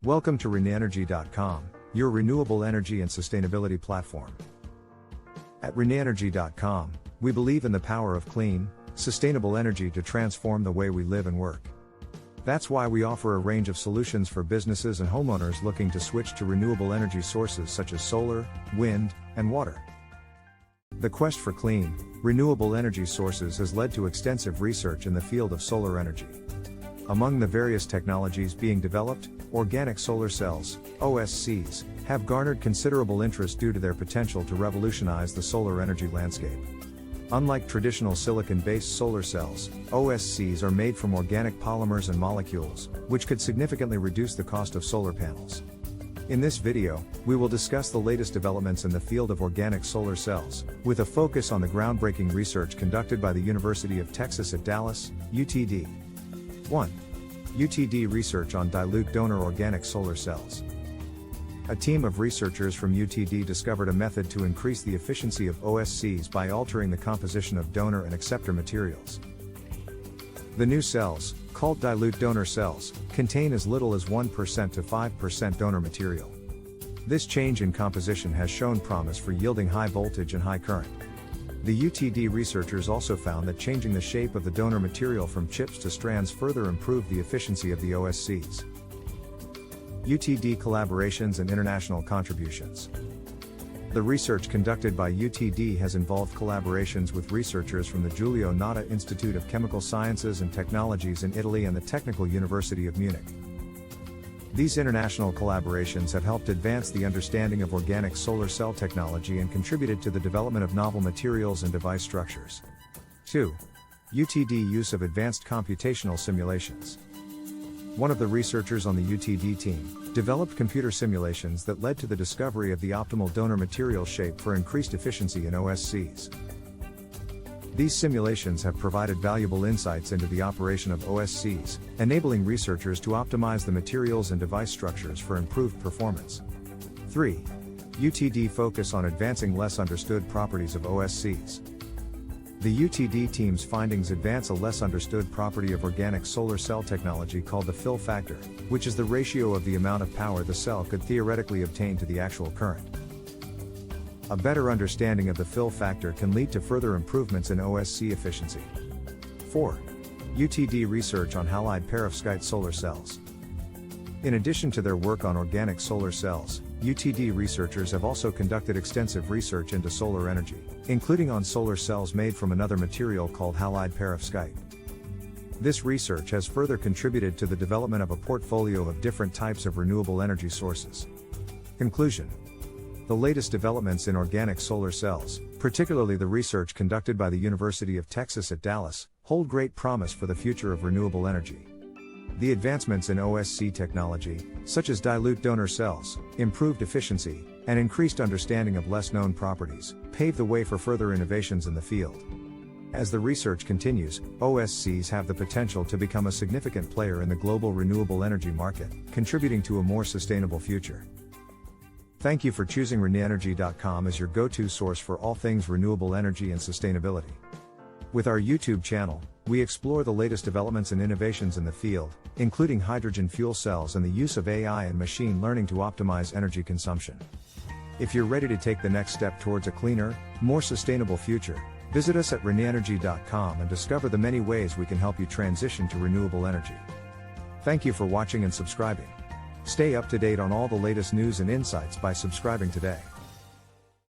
Welcome to renenergy.com, your renewable energy and sustainability platform. At renenergy.com, we believe in the power of clean, sustainable energy to transform the way we live and work. That's why we offer a range of solutions for businesses and homeowners looking to switch to renewable energy sources such as solar, wind, and water. The quest for clean, renewable energy sources has led to extensive research in the field of solar energy. Among the various technologies being developed, organic solar cells, OSCs, have garnered considerable interest due to their potential to revolutionize the solar energy landscape. Unlike traditional silicon-based solar cells, OSCs are made from organic polymers and molecules, which could significantly reduce the cost of solar panels. In this video, we will discuss the latest developments in the field of organic solar cells, with a focus on the groundbreaking research conducted by the University of Texas at Dallas, UTD. 1. UTD research on dilute-donor organic solar cells. A team of researchers from UTD discovered a method to increase the efficiency of OSCs by altering the composition of donor and acceptor materials. The new cells, called dilute-donor cells, contain as little as 1% to 5% donor material. This change in composition has shown promise for yielding high voltage and high current. The UTD researchers also found that changing the shape of the donor material from chips to strands further improved the efficiency of the OSCs. UTD collaborations and international contributions. The research conducted by UTD has involved collaborations with researchers from the Giulio Natta Institute of Chemical Sciences and Technologies in Italy and the Technical University of Munich. These international collaborations have helped advance the understanding of organic solar cell technology and contributed to the development of novel materials and device structures. 2. UTD use of advanced computational simulations. One of the researchers on the UTD team developed computer simulations that led to the discovery of the optimal donor material shape for increased efficiency in OSCs. These simulations have provided valuable insights into the operation of OSCs, enabling researchers to optimize the materials and device structures for improved performance. 3. UTD focus on advancing less understood properties of OSCs. The UTD team's findings advance a less understood property of organic solar cell technology called the fill factor, which is the ratio of the amount of power the cell could theoretically obtain to the actual current. A better understanding of the fill factor can lead to further improvements in OSC efficiency. 4. UTD research on halide perovskite solar cells. In addition to their work on organic solar cells, UTD researchers have also conducted extensive research into solar energy, including on solar cells made from another material called halide perovskite. This research has further contributed to the development of a portfolio of different types of renewable energy sources. Conclusion. The latest developments in organic solar cells, particularly the research conducted by the University of Texas at Dallas, hold great promise for the future of renewable energy. The advancements in OSC technology, such as dilute donor cells, improved efficiency, and increased understanding of less known properties, pave the way for further innovations in the field. As the research continues, OSCs have the potential to become a significant player in the global renewable energy market, contributing to a more sustainable future. Thank you for choosing renenergy.com as your go-to source for all things renewable energy and sustainability. With our YouTube channel, we explore the latest developments and innovations in the field, including hydrogen fuel cells and the use of AI and machine learning to optimize energy consumption. If you're ready to take the next step towards a cleaner, more sustainable future, visit us at renenergy.com and discover the many ways we can help you transition to renewable energy. Thank you for watching and subscribing. Stay up to date on all the latest news and insights by subscribing today.